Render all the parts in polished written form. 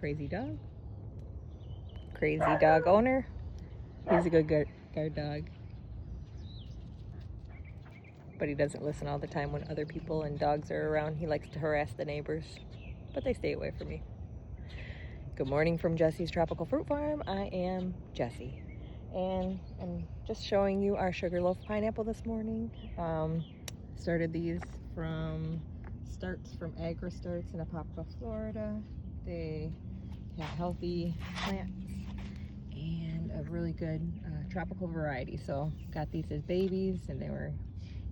Crazy dog. Crazy dog owner. He's a good guard dog. But he doesn't listen all the time when other people and dogs are around. He likes to harass the neighbors, but they stay away from me. Good morning from Jessie's Tropical Fruit Farm. I am Jessie, and I'm just showing you our Sugarloaf pineapple this morning. Started these from AgriStarts in Naples, Florida. They have healthy plants and a really good tropical variety. So got these as babies, and they were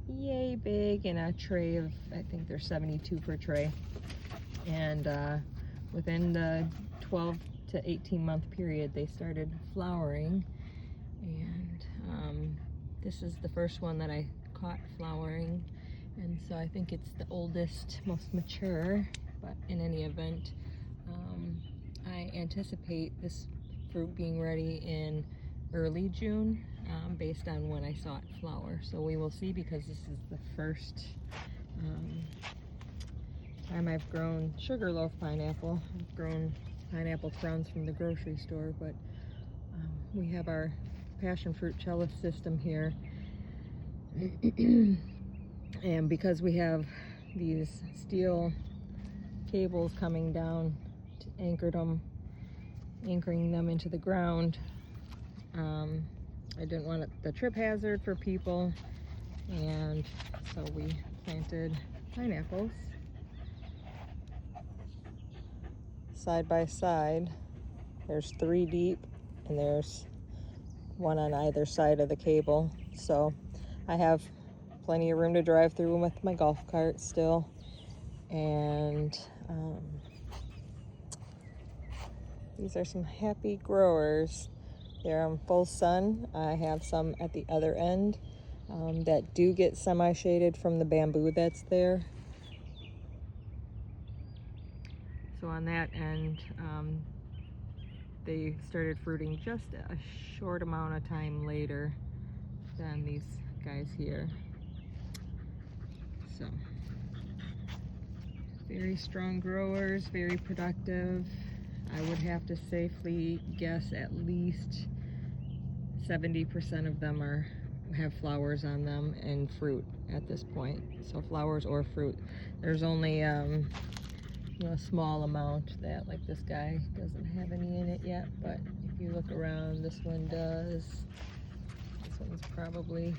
yay big in a tray of, I think they're 72 per tray. And within the 12 to 18 month period, they started flowering. And this is the first one that I caught flowering. And so I think it's the oldest, most mature, but in any event, I anticipate this fruit being ready in early June, based on when I saw it flower. So we will see, because this is the first time I've grown Sugarloaf pineapple. I've grown pineapple crowns from the grocery store, but we have our passion fruit trellis system here. And because we have these steel cables coming down to anchoring them into the ground, I didn't want the trip hazard for people, and so we planted pineapples side by side. There's 3 deep, and there's one on either side of the cable, so I have plenty of room to drive through with my golf cart still. And these are some happy growers. They're in full sun. I have some at the other end that do get semi-shaded from the bamboo that's there. So on that end, they started fruiting just a short amount of time later than these guys here. So, very strong growers, very productive. I would have to safely guess at least 70% of them have flowers on them and fruit at this point. So flowers or fruit. There's only a small amount that, like this guy, doesn't have any in it yet, but if you look around, this one does. This one's probably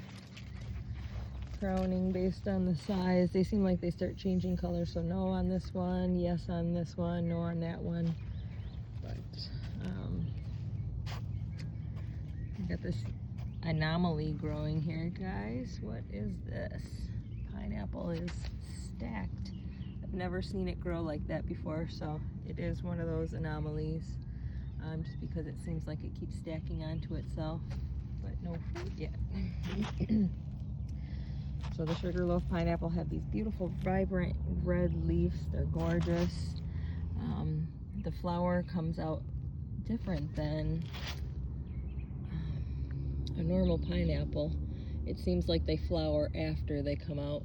crowning based on the size. They seem like they start changing color, so no on this one, yes on this one, no on that one. But I got this anomaly growing here, guys. What is this? Pineapple is stacked. I've never seen it grow like that before, so it is one of those anomalies, just because it seems like it keeps stacking onto itself, but no fruit yet. So the Sugarloaf pineapple have these beautiful vibrant red leaves. They're gorgeous. The flower comes out different than a normal pineapple. It seems like they flower after they come out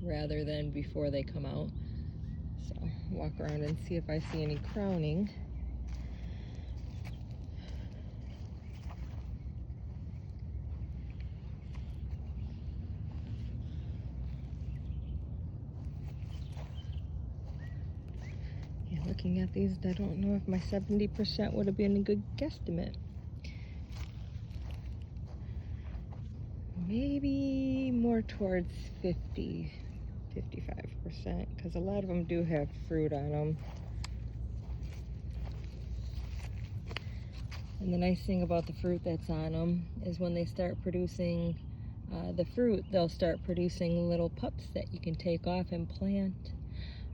rather than before they come out. So walk around and see if I see any crowning. Looking at these, I don't know if my 70% would have been a good guesstimate. Maybe more towards 50, 55%, because a lot of them do have fruit on them. And the nice thing about the fruit that's on them is when they start producing the fruit, they'll start producing little pups that you can take off and plant.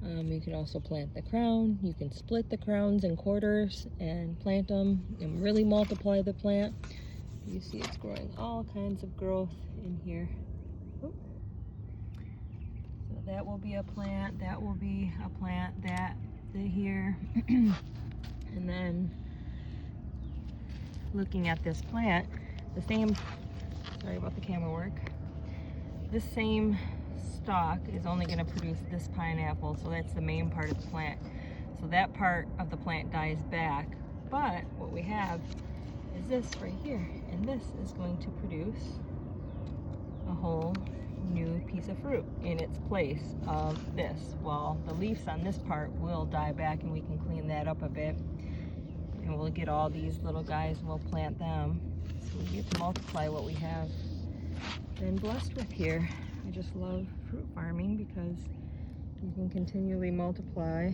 You can also plant the crown. You can split the crowns in quarters and plant them and really multiply the plant. You see it's growing all kinds of growth in here. Oop. So that will be a plant, that will be a plant, that here. And then looking at this plant, the same, sorry about the camera work, this same stalk is only going to produce this pineapple, so that's the main part of the plant. So so that part of the plant dies back. But what we have is this right here, and this is going to produce a whole new piece of fruit in its place of this. Well, the leaves on this part will die back, and we can clean that up a bit, and we'll get all these little guys and we'll plant them, so we get to multiply what we have been blessed with here. I just love fruit farming because you can continually multiply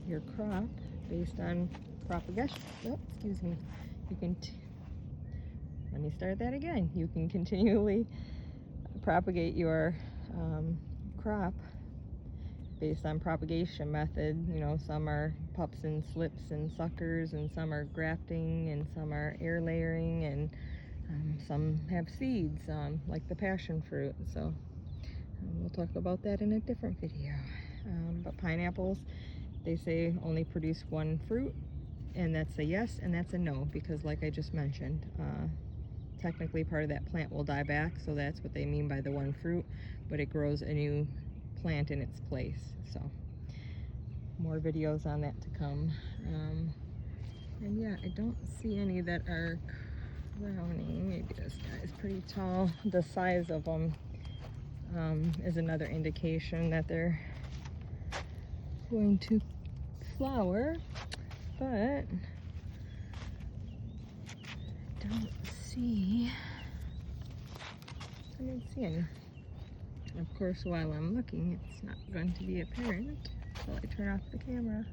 your crop based on propagation. Oh, excuse me. You can let me start that again. You can continually propagate your crop based on propagation method. You know, some are pups and slips and suckers, and some are grafting, and some are air layering, and some have seeds, like the passion fruit. So we'll talk about that in a different video. But pineapples, they say only produce one fruit, and that's a yes and that's a no, because like I just mentioned, technically part of that plant will die back, so that's what they mean by the one fruit, but it grows a new plant in its place. So more videos on that to come. And yeah, I don't see any that are crowning. Maybe this guy's pretty tall. The size of them is another indication that they're going to flower, but I don't see any. Of course, while I'm looking, it's not going to be apparent until I turn off the camera.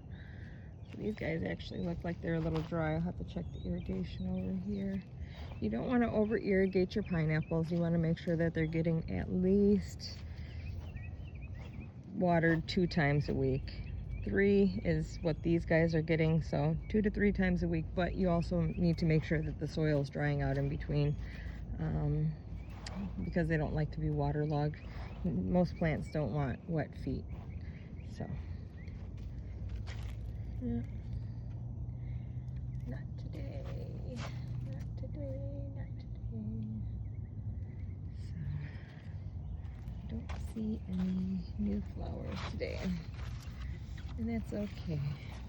So these guys actually look like they're a little dry. I'll have to check the irrigation over here. You don't want to over irrigate your pineapples. You want to make sure that they're getting at least watered 2 times a week. 3 is what these guys are getting, so 2 to 3 times a week, but you also need to make sure that the soil is drying out in between, because they don't like to be waterlogged. Most plants don't want wet feet, so yeah. Not today, not today, not today. So I don't see any new flowers today, and that's okay.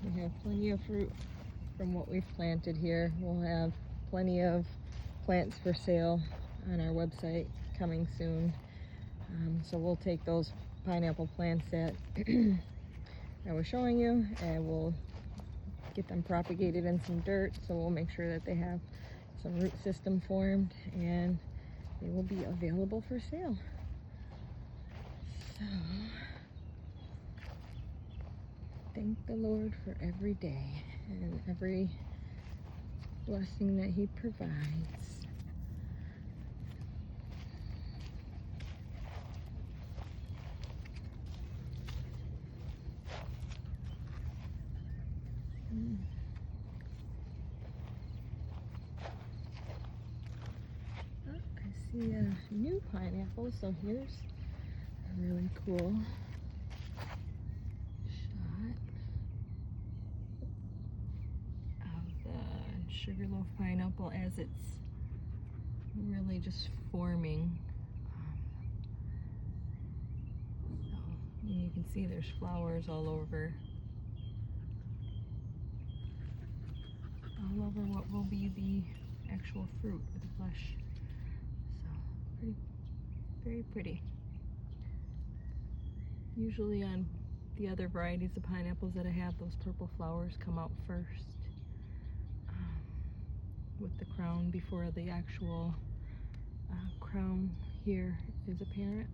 We have plenty of fruit from what we've planted here. We'll have plenty of plants for sale on our website coming soon. So we'll take those pineapple plants that I was showing you, and we'll get them propagated in some dirt, so we'll make sure that they have some root system formed, and they will be available for sale. So thank the Lord for every day and every blessing that He provides. Oh, I see a new pineapple, so here's a really cool shot of the Sugarloaf pineapple as it's really just forming. So you can see there's flowers all over what will be the actual fruit or the flesh. So pretty, very pretty. Usually on the other varieties of pineapples that I have, those purple flowers come out first, with the crown before the actual crown here is apparent.